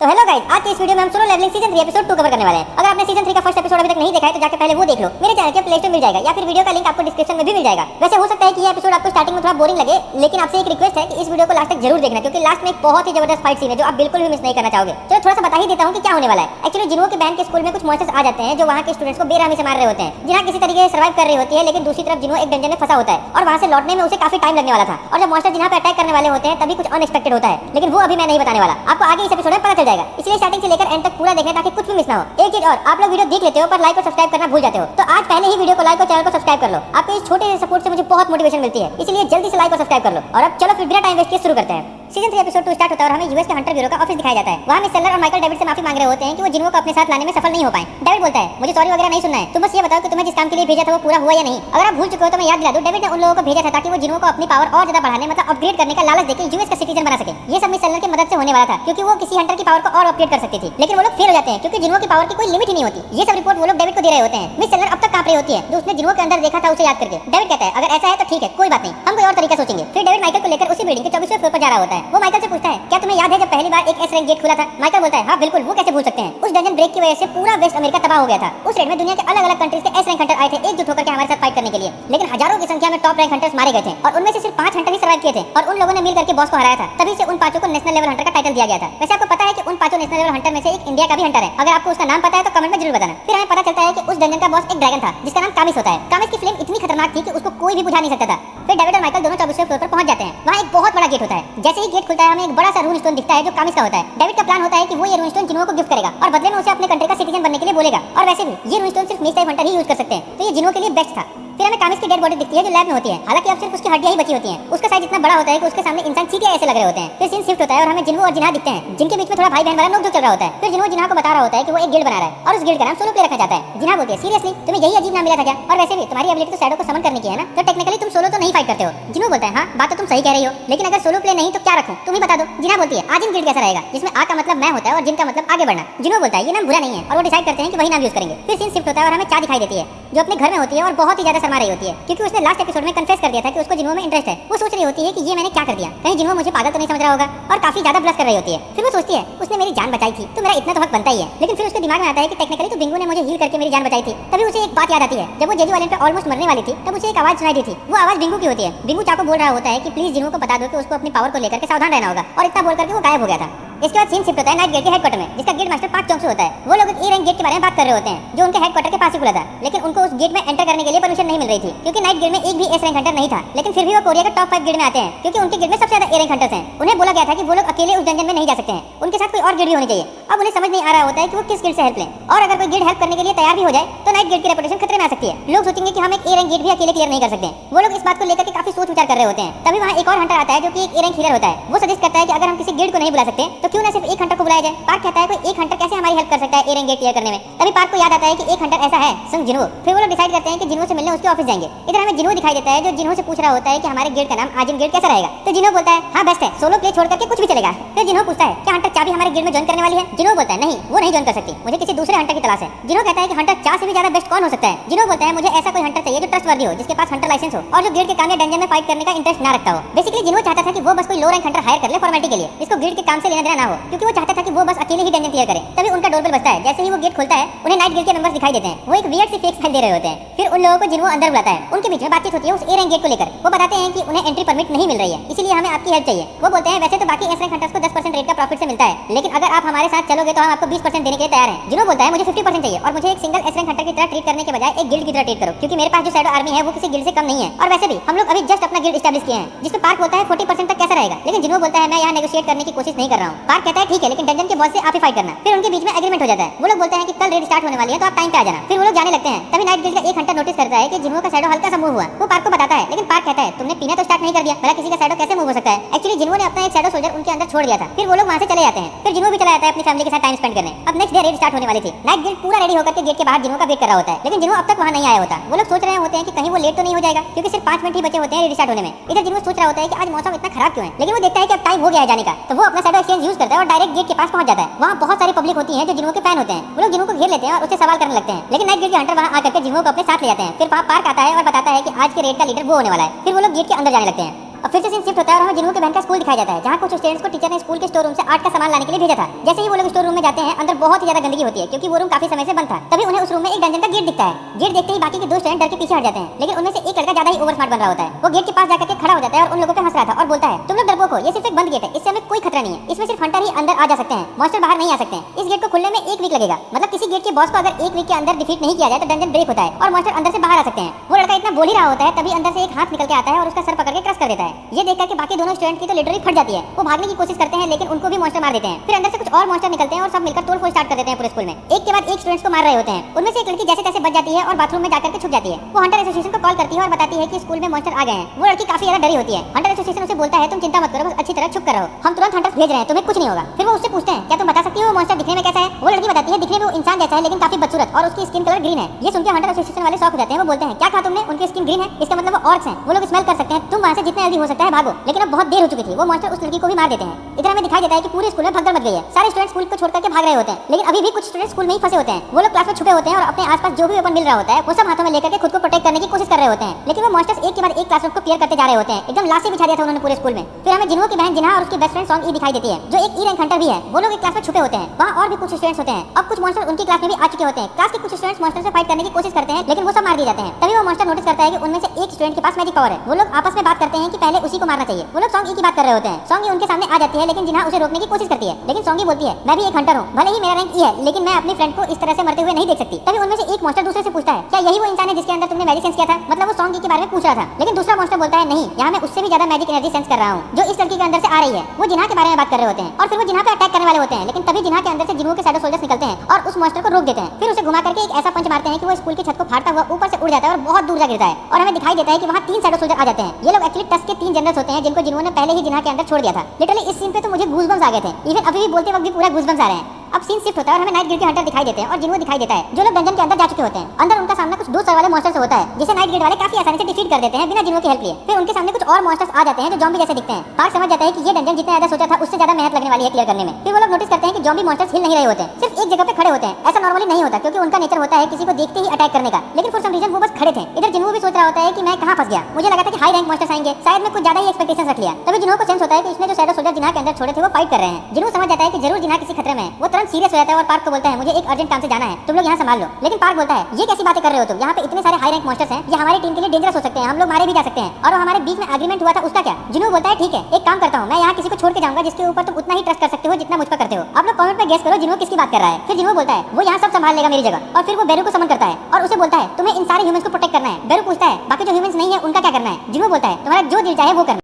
तो hello guys, आज की इस वीडियो में हम solo leveling season 3 episode 2 cover करने वाले हैं। अगर आपने सीजन 3 का फर्स्ट एपिसोड अभी तक नहीं देखा है तो जाके पहले वो देख लो। मेरे चैनल के प्ले स्टोर मिल जाएगा या फिर वीडियो का लिंक आपको डिस्क्रिप्शन में भी मिल जाएगा। वैसे हो सकता है कि ये एपिसोड आपको स्टार्टिंग में थोड़ा बोरिंग लगे, लेकिन आपसे एक रिक्वेस्ट है कि इस वीडियो को लास्ट तक जरूर देखना, क्योंकि लास्ट में एक बहुत ही जबरदस्त फाइट सीन है जो आप बिल्कुल भी मिस नहीं करना चाहोगे। चलो थोड़ा सा बता ही देता हूँ कि क्या होने वाला है। एक्चुअली जिन्हों के बहन के स्कूल में कुछ मॉन्स्टर्स आ जाते हैं जो वहाँ के स्टूडेंट्स को बेरहमी से मार रहे होते हैं। जिन्हा किसी तरीके से सर्वाइव कर रही होती है, लेकिन दूसरी तरफ जिन्हों एक डंजन में फंसा होता है और वहाँ से लौटने में उसे काफी टाइम लगने वाला था। और जब मॉन्स्टर जिन्हा पे अटैक करने वाले होते हैं तभी कुछ अनएक्सपेक्टेड होता है, लेकिन वो अभी मैं नहीं बताने वाला, आपको आगे इस एपिसोड में पता चल जाएगा। इसलिए स्टार्टिंग से लेकर एंड तक पूरा देखें ताकि कुछ भी मिस ना हो। एक चीज और, आप लोग वीडियो देख लेते हो पर लाइक और सब्सक्राइब करना भूल जाते हो, तो आज पहले ही वीडियो को लाइक और चैनल को सब्सक्राइब कर लो। आपके इस छोटे से सपोर्ट से मुझे बहुत मोटिवेशन मिलती है, इसलिए जल्दी से लाइक और सब्सक्राइब कर लो। और अब चलो फिर बिना टाइम वेस्ट किए शुरू करते हैं। सीजन 3 एपिसोड 2 स्टार्ट होता है और हमें यूएस के हंटर ब्यूरो का ऑफिस दिखाया जाता है। वहाँ मिस सेलर और माइकल डेविड से माफी मांग रहे होते हैं कि वो जिन्हों को अपने साथ लाने में सफल नहीं हो पाए। डेविड बोलता है, मुझे सॉरी वगैरह नहीं सुनना है, तुम बस ये बताओ कि तुम्हें जिस काम के लिए भेजा था वो पूरा हुआ या नहीं। अगर आप भूल चुके हो तो मैं याद दिला दूं, डेविड ने उन लोगों को भेजा था ताकि वो जिन्हों को अपनी पावर और ज्यादा बढ़ाने, मतलब अपग्रेड करने का लालच देकर यूएस का सिटीजन बना सके। ये सब मिस सेलर की मदद से होने वाला था, क्योंकि वो किसी हंटर की पावर को और अपग्रेड कर सकती थी, लेकिन वो लोग फेल हो जाते हैं क्योंकि जिन्हों की पावर की कोई लिमिट ही नहीं होती। ये सब रिपोर्ट वो लोग डेविड को दे रहे होते हैं। मिस सेलर अब तक कांप रही होती है जो उसने जिन्हों के अंदर देखा था उसे याद करके। डेविड कहता है, अगर ऐसा है तो ठीक है, कोई बात नहीं, हम कोई और तरीका सोचेंगे। फिर डेविड माइकल को लेकर उसी बिल्डिंग के 24वें फ्लोर पर जा रहा होता है। वो माइकल से पूछता है, क्या तुम्हें याद है जब पहली बार एक एस रैंक गेट खुला था? माइकल बोलता है, हाँ बिल्कुल, वो कैसे भूल सकते हैं। उस डंजन ब्रेक की वजह से पूरा वेस्ट अमेरिका तबाह हो गया था। उस रेड में दुनिया के अलग अलग कंट्रीज के एस रैंक हंटर आए थे एकजुट होकर के हमारे साथ फाइट करने के लिए, लेकिन हजारों की संख्या में टॉप रैंक हंटर्स मारे गए थे और उनमें से सिर्फ 5 हंटर ही सर्वाइव किए थे और उन लोगों ने मिलकर के बॉस को हराया था। तभी से उन 5 को नेशनल लेवल हंटर का टाइटल दिया गया था। वैसे आपको पता है कि उन 5 नेशनल लेवल हंटर में से एक इंडिया का भी हंटर है। अगर आपको उसका नाम पता है तो कमेंट में जरूर बताना। फिर हमें पता चलता है कि उस डंजन का बॉस एक ड्रैगन था जिसका नाम कामिस होता है। कामिस की फ्लेम इतनी खतरनाक थी कि उसको कोई भी बुझा नहीं सकता था। फिर डेविड और माइकल दोनों 24वें फ्लोर पर पहुंच जाते हैं। वहाँ एक बहुत बड़ा गेट होता है। जैसे ही गेट खुलता है हमें एक बड़ा सा रून स्टोन दिखता है जो कामिस का होता है। डेविड का प्लान होता है कि वो ये रून स्टोन जिन्हों को गिफ्ट करेगा और बदले में उसे अपने कंट्री का सिटीजन बनने के लिए बोलेगा। और वैसे भी ये रून स्टोन सिर्फ मेज टाइप हंटर ही यूज कर सकते हैं, तो ये जिन्हों के लिए बेस्ट था। फिर हमें कामिस की डेड बॉडी दिखती है जो लैब में होती है। हालांकि अब सिर्फ उसकी हड्डियां ही बची होती हैं। उसका साइज इतना बड़ा होता है कि उसके सामने इंसान चींटे ऐसे लग रहे होते हैं। फिर सीन शिफ्ट होता है और हमें जिन्हों और जिन्हा दिखते हैं, जिनके बीच में थोड़ा भाई बहन वाला नोक-झोंक चल रहा होता है। फिर जिन्हों जिन्हा को बता रहा होता है कि वो एक गिल्ड बना रहा है और उस गिल्ड का नाम सोलो प्ले रखना चाहता है। जिन्हा बोलती है, सीरियसली तुम्हें यही अजीब नाम मिला था क्या? और वैसे भी तुम्हारी एबिलिटी तो शैडो को समन करने की है ना, तो टेक्निकली तुम सोलो तो नहीं फाइट करते हो। जिन्हों बोलता है, हाँ बात तो तुम सही कह रही हो, लेकिन अगर सोलो प्ले नहीं तो क्या रखूं, तुम ही बता दो। जिन्हा बोलती है, आज इन गिल्ड कैसा रहेगा जिसमें आ का मतलब मैं होता है और जिन का मतलब आगे बढ़ना। जिन्हों बोलता है, ये नाम बुरा नहीं है और वो डिसाइड करते हैं कि वही नाम यूज करेंगे। फिर सीन शिफ्ट होता है और हमें चा दिखाई देती है जो अपने घर में होती है और बहुत ही ज्यादा शर्मा रही होती है, क्योंकि उसने लास्ट एपिसोड में कन्फेस कर दिया था कि उसको जिन्हों में इंटरेस्ट है। वो सोच रही होती है कि ये मैंने क्या कर दिया, कहीं जिन्हों मुझे पागल तो नहीं समझ रहा होगा, और काफी ज्यादा ब्लश कर रही होती है। फिर वो सोचती है, उसने मेरी जान बचाई थी तो मेरा इतना तो हक बनता ही है। लेकिन फिर उसके दिमाग में आता है कि टेक्निकली तो बिंगू ने मुझे हील करके मेरी जान बचाई थी। तभी उसे एक बात याद आती है, जब वो जेजू आइलैंड पे ऑलमोस्ट मरने वाली थी तब उसे एक आवाज सुनाई दी थी। वो आवाज बिंगू की होती है। बिंगू चा को बोल रहा होता है कि प्लीज जिन्हों को बता दो कि उसको अपनी पावर को लेकर के सावधान रहना होगा, और इतना बोल करके वो गायब हो गया था। इसके बाद सीन शिफ्ट होता है नाइट गेट के हेडक्वार्टर में, जिसका गेट मास्टर पार्क चौंग होता है। वो लोग ए रैंक गेट के बारे में बात कर रहे होते हैं जो उनके हेडक्वार्टर के पास ही खुला था, लेकिन उनको उस गेट में एंटर करने के लिए परमिशन नहीं मिल रही थी, क्योंकि नाइट गेट में एक भी एस रैंक हंटर नहीं था। लेकिन फिर भी वो कोरिया के टॉप 5 गेट में आते हैं, क्योंकि उनके गेट में सबसे ज्यादा ए रैंक हंटर्स हैं। उन्हें बोला गया था कि वो लोग अकेले उस डंजन में नहीं जा सकते हैं, उनके साथ कोई और गेट भी होनी चाहिए। अब उन्हें समझ नहीं आ रहा होता है कि वो किस गेट से हेल्प लें, और अगर कोई गेट हेल्प करने के लिए तैयार भी हो जाए तो नाइट गेट की रेपुटेशन खतरे में आ सकती है। लोग सोचेंगे कि हम एक ए रैंक गेट भी अकेले क्लियर नहीं कर सकते। वो लोग इस बात को लेकर के काफी सोच विचार कर रहे होते हैं। तभी वहाँ एक और हंटर आता है जो कि एक ए रैंक हीलर होता है। वो सजेस्ट करता है कि अगर हम किसी गेट को नहीं बुला सकते तो क्यों ना सिर्फ एक हंटर को बुलाया जाए। पार्क कहता है, कोई एक हंटर कैसे हमारी हेल्प कर सकता है ए रैंक गेट क्लियर करने में? तभी पार्क को याद आता है कि एक हंटर ऐसा है संग जिन्हों। फिर वो लोग डिसाइड करते हैं कि जिन्हों से मिलने उसके ऑफिस जाएंगे। इधर हमें जिन्हों दिखाई देता है जो जिन्हों से पूछ रहा होता है कि हमारे गेट का नाम आजिम गेट कैसा रहेगा। तो जिन्हों बोलता है, हाँ बेस्ट है, सोलो प्ले छोड़ करके कुछ भी चलेगा। फिर जिन्हों पूछता है, क्या हंटर चा भी हमारे गेट में ज्वाइन करने वाली है? जिन्हों बोलता है, नहीं वो नहीं ज्वाइन कर सकती, मुझे किसी दूसरे हंटर की तलाश है। जिन्हों कहता है कि हंटर चा से भी ज्यादा बेस्ट कौन हो सकता है? जिन्हों बोलता है, मुझे ऐसा कोई हंटर चाहिए जो ट्रस्टवर्दी हो, जिसके पास हंटर लाइसेंस हो और जो गेट के काम या डंजन में फाइट करने का इंटरेस्ट ना रखता हो। बेसिकली जिन्हों चाहता था कि वो बस कोई लो रैंक हंटर हायर कर ले फॉर्मेलिटी के लिए, जिसको गेट के काम से लेना देना ना हो, क्योंकि वो चाहता था कि वो बस अकेले ही डंजन क्लियर करे। तभी उनका डोरबेल बजता है। जैसे ही वो गेट खुलता है उन्हें नाइट गेट के मेंबर्स दिखाई देते हैं। वो एक वियर्ड सी फेक स्माइल दे रहे होते हैं। फिर उन लोगों को जिन्हों अंदर बुलाता है, उनके बीच में बातचीत होती है उस ए रैंक गेट को लेकर। वो बताते हैं कि उन्हें एंट्री परमिट नहीं मिल रही है, इसीलिए हमें आपकी हेल्प चाहिए। वो बोलते हैं, वैसे तो बाकी एस रैंक हंटर्स को 10% रेट का प्रॉफिट से मिलता है, लेकिन अगर आप हमारे साथ चलोगे तो हम आपको 20% देने के लिए तैयार हैं। जिन्हों बोलता है, मुझे 50% चाहिए और मुझे एक सिंगल एस रैंक हंटर की तरह ट्रीट करने के बजाय एक गिल्ड की तरह ट्रीट करो, क्योंकि मेरे पास जो शैडो आर्मी है वो किसी गिल्ड से कम नहीं है, और वैसे भी हम लोग अभी जस्ट अपना गिल्ड एस्टैब्लिश किए हैं। जिसपे पार्क बोलता है 40% तक कैसा रहेगा, लेकिन जिन्हों बोलता है, मैं यहाँ नेगोशिएट करने की कोशिश नहीं कर रहा हूँ। पार्क कहता है, ठीक है, लेकिन डंजन के बॉस से आप ही फाइट करना। फिर उनके बीच में एग्रीमेंट हो जाता है। वो लोग बोलते हैं कि कल रेड स्टार्ट होने वाली है तो आप टाइम पे आ जाना। फिर वो लोग जाने लगते हैं। तभी नाइट गिल्ड का एक हंटर नोटिस करता है कि जिन्हों का शैडो हल्का सा मूव हुआ। वो पार्क को बताता है, लेकिन पार्क कहता है, तुमने पीना तो स्टार्ट नहीं कर दिया, भला किसी का शैडो कैसे मूव हो सकता है? एक्चुअली जिन्हों ने अपना एक शैडो सोल्जर उनके अंदर छोड़ दिया था। फिर वो लोग वहाँ से चले जाते हैं। फिर जिन्हों भी चला जाता है अपनी फैमिली के साथ टाइम स्पेंड करने। अब नेक्स्ट डे रेड स्टार्ट होने वाली थी। नाइट गिल्ड पूरा रेडी होकर के गेट के बाहर जिन्हों का वेट कर रहा होता है, लेकिन जिन्हों अब तक वहाँ नहीं आया होता। वो लोग सोच रहे होते हैं कि कहीं वो लेट तो नहीं हो जाएगा, क्योंकि सिर्फ 5 मिनट ही बचे होते हैं रेड स्टार्ट होने में। इधर जिन्हों सोच रहा होता है कि आज मौसम इतना खराब क्यों है, लेकिन वो देखता है कि अब टाइम हो गया है जाने का, तो वो अपना शैडो एक्सचेंज यूज करता है और डायरेक्ट गेट के पास पहुंच जाता है। वहाँ बहुत सारी पब्लिक होती है जो जिन्हों के फैन होते हैं। वो लोग जिन्हों को घेर लेते हैं और उससे सवाल करने लगते हैं, लेकिन नाइट गिल्ड के हंटर वहाँ आकर के जिन्हों को अपने साथ ले जाते हैं। फिर वहाँ पार्क आता है और बताता है कि आज के रेड का लीडर वो होने वाला है। फिर वो लोग गेट के अंदर जाने लगते हैं। अब फिर से सीन शिफ्ट होता है और हमें जिन्हों के बहन का स्कूल दिखाया जाता है, जहाँ कुछ स्टूडेंट्स को टीचर ने स्कूल के स्टोर रूम से आर्ट का सामान लाने के लिए भेजा था। जैसे ही वो लोग स्टोर रूम में जाते हैं, अंदर बहुत ही ज्यादा गंदगी होती है क्योंकि वो रूम काफी समय से बंद था। तभी उन्हें उस रूम में एक डंजन का गेट दिखता है। गेट देखते ही बाकी के दो स्टूडेंट डर के पीछे हट जाते हैं, लेकिन उनमें से एक लड़का ज्यादा ही ओवर स्मार्ट बन रहा होता है। वो गेट के पास जाकर के खड़ा हो जाता है और उन लोगों पे हंस रहा था और बोलता है, तुम लोग डरपोक हो, ये सिर्फ एक बंद गेट है, इससे हमें कोई खतरा नहीं है। इसमें सिर्फ हंटर ही अंदर आ जा सकते हैं, मॉन्स्टर बाहर नहीं आ सकते हैं। इस गेट को खुलने में 1 वीक लगेगा। मतलब किसी गेट के बॉस को अगर 1 वीक के अंदर डिफीट नहीं किया जाए तो डंजन ब्रेक होता है और मॉन्स्टर अंदर से बाहर आ सकते हैं। वो लड़का इतना बोल ही रहा होता है, तभी अंदर से एक हाथ निकल के आता है और उसका सर पकड़ के क्रश कर देता है। ये देखकर के बाकी दोनों स्टूडेंट की तो लिटरली फट जाती है। वो भागने की कोशिश करते हैं लेकिन उनको भी मॉन्स्टर मार देते हैं। फिर अंदर से कुछ और मॉन्स्टर निकलते हैं और सब मिलकर तोड़फोड़ स्टार्ट कर देते हैं पूरे स्कूल में। एक के बाद एक स्टूडेंट्स को मार रहे होते हैं। उनमें से एक लड़की जैसे तैसे बच जाती है और बाथरूम में जाकर के छुप जाती है। वो हंटर एसोसिएशन को कॉल करती है और बताती है कि स्कूल में मॉन्स्टर आ गए हैं। वो लड़की काफी ज्यादा डरी होती है। हंटर एसोसिएशन उसे बोलता है, तुम चिंता मत करो, बस अच्छी तरह छुप कर रहो, हम तुरंत हंटर्स भेज रहे हैं, तुम्हें कुछ नहीं होगा। फिर वो उससे पूछते हैं, क्या तुम बता सकती हो वो मॉन्स्टर दिखने में कैसा है? वो लड़की बताती है, दिखने में वो इंसान जैसा है लेकिन काफी बदसूरत और उसकी स्किन कलर ग्रीन है। ये सुनकर हंटर एसोसिएशन वाले शॉक हो जाते हैं। वो बोलते हैं, क्या कहा तुमने? उनकी स्किन ग्रीन है, इसका मतलब वो ऑर्क्स हैं, वो लोग स्मेल कर सकते हैं, तुम वहां से जितना जल्दी हो सकता है भागो। लेकिन अब बहुत देर हो चुकी थी, वो मॉन्स्टर उस लड़की को भी मार देते हैं। इधर हमें दिखाई देता है कि पूरे स्कूल में भगदड़ मच गई है। सारे स्टूडेंट स्कूल को छोड़कर के भाग रहे होते हैं, लेकिन अभी भी कुछ स्टूडेंट स्कूल में ही फंसे होते हैं। वो लोग क्लास में छुपे होते हैं और अपने आसपास जो भी वेपन मिल रहा होता है वो सब हाथों में लेकर के खुद को प्रोटेक्ट करने की कोशिश कर रहे होते हैं। लेकिन वो मॉन्स्टर्स एक के बाद एक क्लासरूम को क्लियर करते जा रहे होते हैं। एकदम लाशें बिछा दिया था उन्होंने पूरे स्कूल में। फिर हमें जिन्हों की बहन जिन्हा और उसकी बेस्ट फ्रेंड सॉन्ग ई दिखाई देती है, जो एक ई रैंक हंटर भी है। वो लोग एक क्लास में छुपे होते हैं, वहाँ और भी कुछ स्टूडेंट्स होते हैं। अब कुछ मॉन्स्टर उनकी क्लास में भी आ चुके होते हैं। क्लास के कुछ स्टूडेंट्स मॉन्स्टर से फाइट करने की कोशिश करते हैं लेकिन वो सब मार दिए जाते हैं। तभी वो मॉन्स्टर नोटिस करता है कि उनमें से एक स्टूडेंट के पास मैजिक पावर है। वो लोग आपस में बात करते हैं कि पहले उसी को मारना चाहिए। वो लोग सॉन्ग ई की बात कर रहे होते हैं। सॉन्ग ई उनके सामने आ जाती है लेकिन जिन्हा उसे रोकने की कोशिश करती है। लेकिन सॉन्ग ई बोलती है, मैं भी एक हंटर हूँ, भले ही मेरा रैंक ई है लेकिन मैं अपनी फ्रेंड को इस तरह से मरते हुए नहीं देख सकती। तभी उनमें से एक मॉन्स्टर दूसरे से पूछता है, क्या यही वो इंसान है जिसके अंदर तुमने मैजिक सेंस किया था? मतलब वो सॉन्ग ई के बारे में पूछ रहा था। लेकिन दूसरा मॉन्स्टर बोलता है, नहीं, यहाँ मैं उससे भी ज्यादा मैजिक एनर्जी सेंस कर रहा हूँ जो इस लड़की के अंदर से आ रही है। वो जिन्हा के बारे में बात कर रहे होते हैं और फिर वो जिन्हा पे अटैक करने वाले होते हैं। लेकिन तभी जिन्हा के अंदर से जिन्हों के शैडो सोल्जर्स निकलते हैं और उस मॉन्स्टर को रोक देते हैं। फिर उसे घुमा करके एक ऐसा पंच मारते हैं कि वो स्कूल की छत को फाड़ता हुआ ऊपर से उड़ जाता है और बहुत दूर जा गिरता है। और हमें दिखाई देता है कि वहाँ 3 शैडो सोल्जर आ जाते हैं। ये लोग एक्चुअली टस्क के 3 जनरल्स होते हैं जिनको जिन्होंने पहले ही जिन्हा के अंदर छोड़ दिया था। लिटरली इस सीन पे तो मुझे गूज़बम्स आ गए थे। इवन अभी भी बोलते वक्त भी पूरा गूज़बम्स आ रहे हैं। अब सीन शिफ्ट होता है और हमें नाइट गेट के हंटर दिखाई देते हैं और जिन्हों दिखाई देता है जो लोग डंजन के अंदर जा चुके होते हैं। अंदर उनका सामना कुछ 2 सर वाले मॉन्स्टर से होता है जिसे नाइट गेट वाले काफी आसानी से डिफीट कर देते हैं बिना जिन्हों की हेल्प लिए। फिर उनके सामने कुछ और मॉन्स्टर्स आ जाते हैं जो ज़ॉम्बी जैसे दिखते हैं। पार्क समझ जाता है कि ये डंजन जितना ज्यादा सोचा था उससे ज्यादा मेहनत लगने वाली है क्लियर करने में। फिर वो लोग नोटिस करते हैं कि ज़ॉम्बी मॉन्स्टर्स हिल नहीं रहे होते हैं, सिर्फ एक जगह पे खड़े होते हैं। ऐसा नॉर्मली नहीं होता क्योंकि उनका नेचर होता है किसी को देखते ही अटैक करने का। लेकिन फॉर सम रीजन वो बस खड़े थे। इधर जिन्हों भी सोच रहा होता है कि मैं कहां फंस गया, मुझे लगा था कि हाई रैंक मॉन्स्टर्स आएंगे, शायद मैं कुछ ज्यादा ही एक्सपेक्टेशंस रख लिया। तभी जिन्हों को सेंस होता है कि इसमें जो शैडो सोल्जर जिन्हा के अंदर छोड़े थे वो फाइट कर रहे हैं। जिन्हों समझ जाता है कि जरूर जिन्हा किसी खतरे में है। वो तुरंत सीरियस हो जाता है और पार्क को बोलता है, मुझे एक अर्जेंट काम से जाना है, तुम लोग यहाँ संभाल लो। लेकिन पार्क बोलता है, ये कैसी बातें कर रहे हो तुम, यहाँ पे इतने सारे हाई रैंक मॉन्स्टर्स हैं, ये हमारी टीम के लिए डेंजरस हो सकते हैं, हम लोग मारे भी जा सकते हैं। और हमारे बीच में एग्रीमेंट हुआ था उसका क्या? जिन्हों बोलता है, ठीक है, एक काम करता हूँ, मैं यहाँ किसी को छोड़ के जाऊंगा जिसके ऊपर तुम उतना ही ट्रस्ट कर सकते हो जितना मुझ पर करते हो। आप लोग कमेंट में गेस करो जिन्हों किसकी बात कर रहा है। फिर जिन्हों बोलता है, वो यहाँ सब संभाल लेगा मेरी जगह। और फिर वो बेरू को समन करता है और उसे बोलता है, तुम्हें इन सारे ह्यूमंस को प्रोटेक्ट करना है। बेरू पूछता है, बाकी जो ह्यूमंस नहीं है उनका क्या करना है? जिन्हों बोलता है, तुम्हारा जो दिल चाहे वो करना।